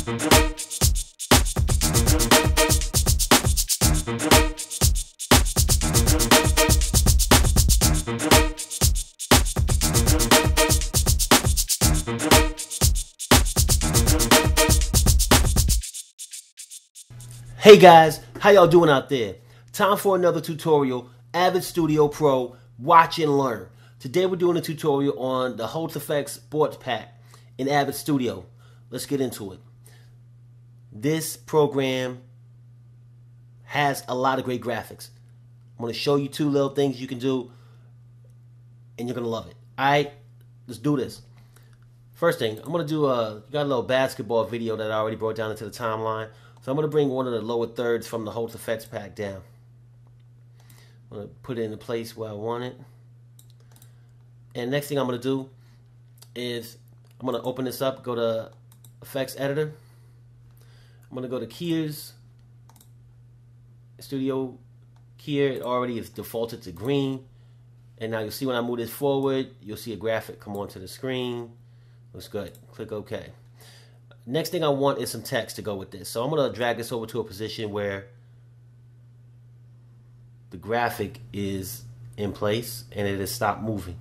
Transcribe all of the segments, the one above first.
Hey guys, how y'all doing out there? Time for another tutorial, Avid Studio Pro, watch and learn. Today we're doing a tutorial on the HoltzFX Sports Pack in Avid Studio. Let's get into it. This program has a lot of great graphics. I'm going to show you two little things you can do and you're going to love it. Alright, let's do this. First thing, I'm going to do got a little basketball video that I already brought down into the timeline. So I'm going to bring one of the lower thirds from the HoltzFX pack down. I'm going to put it in the place where I want it. And next thing I'm going to do is I'm going to open this up, go to Effects Editor. I'm going to go to Keys, Studio Keyer. It already is defaulted to green. And now you'll see when I move this forward, you'll see a graphic come onto the screen. Looks good. Click OK. Next thing I want is some text to go with this. So I'm going to drag this over to a position where the graphic is in place and it has stopped moving.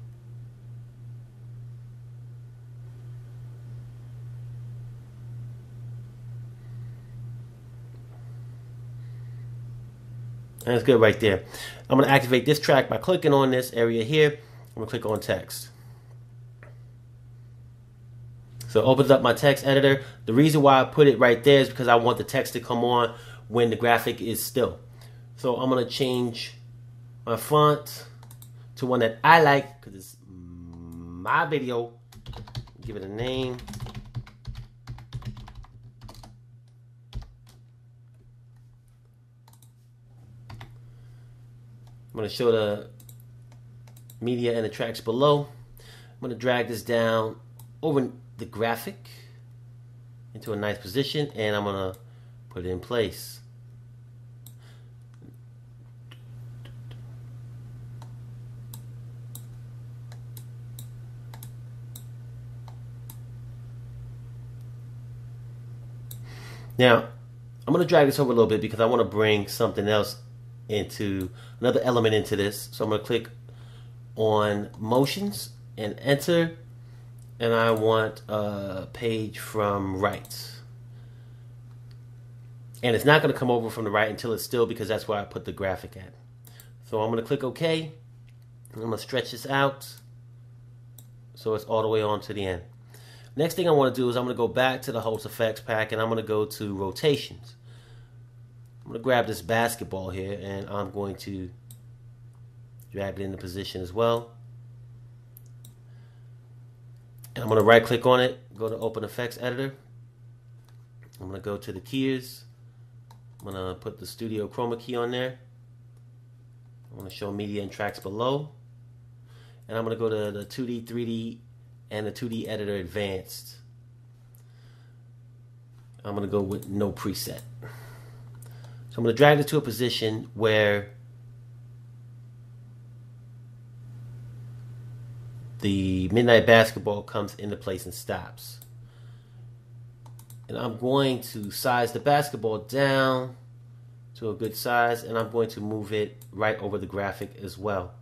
And it's good right there. I'm going to activate this track by clicking on this area here. I'm going to click on text. So it opens up my text editor. The reason why I put it right there is because I want the text to come on when the graphic is still. So I'm going to change my font to one that I like because it's my video. Give it a name. I'm going to show the media and the tracks below. I'm going to drag this down over the graphic into a nice position and I'm going to put it in place. Now I'm going to drag this over a little bit because I want to bring something else into another element into this. So I'm going to click on motions and enter. And I want a page from right. And it's not going to come over from the right until it's still because that's where I put the graphic at. So I'm going to click OK. And I'm going to stretch this out so it's all the way on to the end. Next thing I want to do is I'm going to go back to the HoltzFX pack and I'm going to go to rotations. I'm going to grab this basketball here and I'm going to drag it into position as well. I'm going to right click on it, go to Open Effects Editor. I'm going to go to the keys. I'm going to put the Studio Chroma key on there. I'm going to show media and tracks below. And I'm going to go to the 2D, 3D, and the 2D Editor Advanced. I'm going to go with no preset. So I'm going to drag it to a position where the midnight basketball comes into place and stops. And I'm going to size the basketball down to a good size and I'm going to move it right over the graphic as well.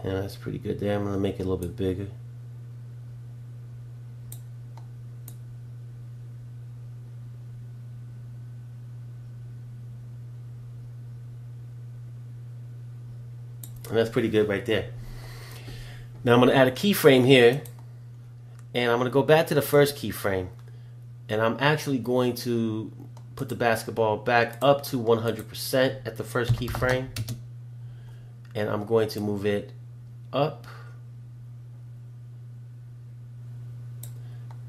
Yeah, that's pretty good there. I'm going to make it a little bit bigger. And that's pretty good right there. Now I'm going to add a keyframe here. And I'm going to go back to the first keyframe. And I'm actually going to put the basketball back up to 100% at the first keyframe. And I'm going to move it up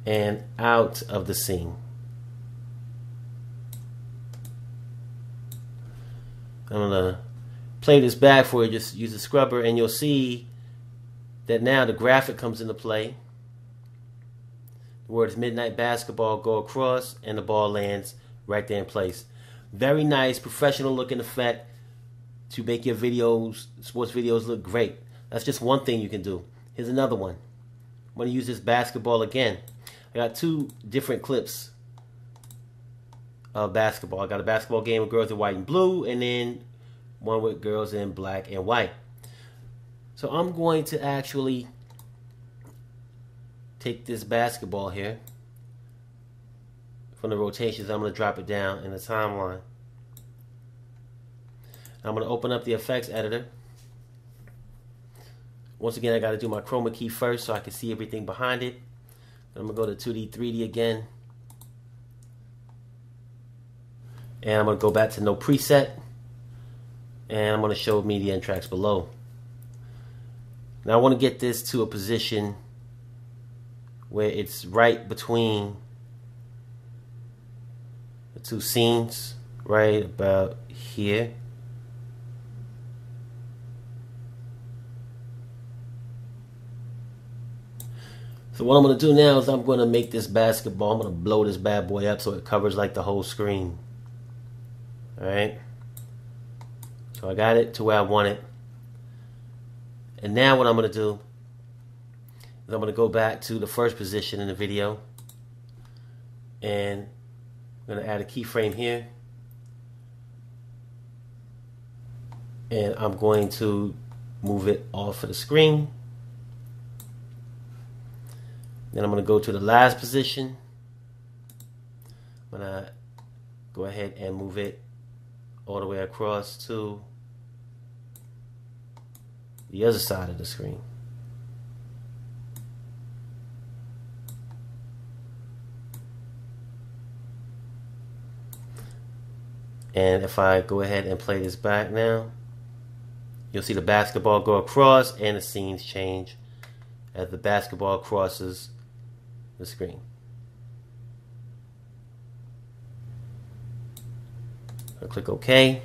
and out of the scene. I'm going to play this back for you. Just use the scrubber and you'll see that now the graphic comes into play. The word is midnight basketball, go across, and the ball lands right there in place. Very nice, professional looking effect to make your videos, sports videos, look great. That's just one thing you can do. Here's another one. I'm going to use this basketball again. I got two different clips of basketball. I got a basketball game with girls in white and blue, and then one with girls in black and white. So I'm going to actually take this basketball here from the rotations. I'm going to drop it down in the timeline. I'm going to open up the effects editor. Once again, I got to do my chroma key first so I can see everything behind it. I'm going to go to 2D, 3D again. And I'm going to go back to no preset. And I'm going to show media and tracks below. Now I want to get this to a position where it's right between the two scenes, right about here. So what I'm going to do now is I'm going to make this basketball, I'm going to blow this bad boy up so it covers like the whole screen. Alright. So I got it to where I want it. And now what I'm going to do is I'm going to go back to the first position in the video. And I'm going to add a keyframe here. And I'm going to move it off of the screen. Then I'm going to go to the last position. I'm going to go ahead and move it all the way across to the other side of the screen. And if I go ahead and play this back now, you'll see the basketball go across and the scenes change as the basketball crosses the screen. I'll click OK.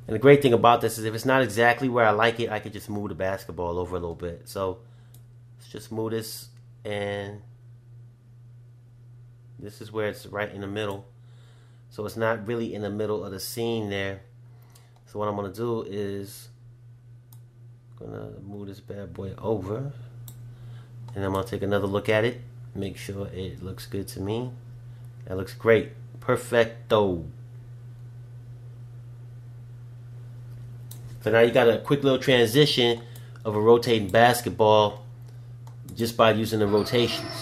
And the great thing about this is if it's not exactly where I like it, I can just move the basketball over a little bit. So let's just move this, and this is where it's right in the middle. So it's not really in the middle of the scene there. So what I'm going to do is I'm going to move this bad boy over. And I'm going to take another look at it. Make sure it looks good to me. That looks great. Perfecto. So now you got a quick little transition of a rotating basketball just by using the rotations.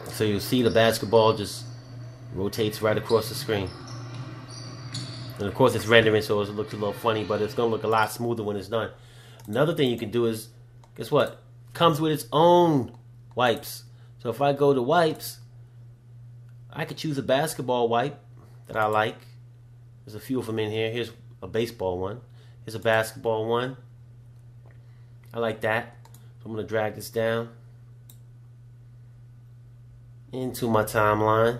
So you'll see the basketball just rotates right across the screen. And of course it's rendering, so it looks a little funny, but it's going to look a lot smoother when it's done. Another thing you can do is, guess what? Comes with its own wipes. So if I go to wipes, I could choose a basketball wipe that I like. There's a few of them in here. Here's a baseball one. Here's a basketball one. I like that. So I'm going to drag this down into my timeline.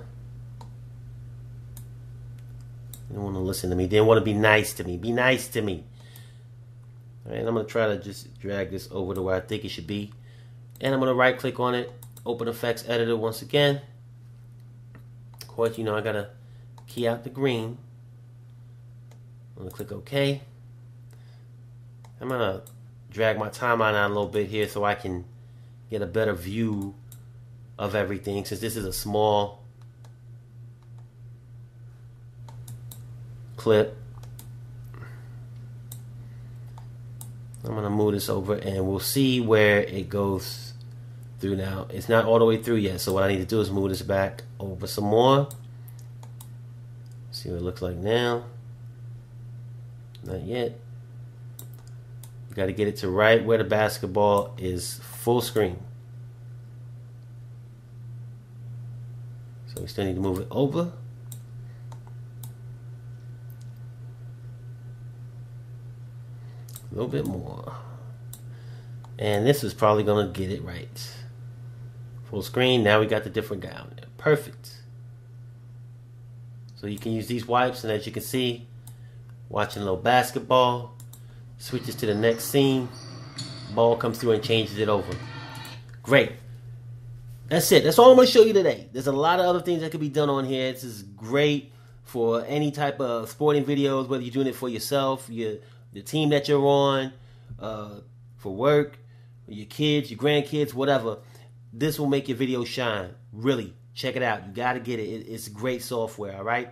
They don't want to listen to me. They want to be nice to me. Be nice to me. All right, I'm going to try to just drag this over to where I think it should be. And I'm going to right click on it. Open Effects Editor once again. Of course, you know I got to key out the green. I'm going to click OK. I'm going to drag my timeline out a little bit here so I can get a better view of everything, since this is a small clip. I'm going to move this over and we'll see where it goes through now. It's not all the way through yet, so what I need to do is move this back over some more. See what it looks like now. Not yet. You got to get it to right where the basketball is full screen. So we still need to move it over. A little bit more. And this is probably going to get it right. Full screen. Now we got the different guy on there. Perfect. So you can use these wipes, and as you can see, watching a little basketball. Switches to the next scene. Ball comes through and changes it over. Great. That's it. That's all I'm going to show you today. There's a lot of other things that could be done on here. This is great for any type of sporting videos, whether you're doing it for yourself, the team that you're on, for work, your kids, your grandkids, whatever. This will make your video shine. Really, check it out. You got to get it. It's great software, all right?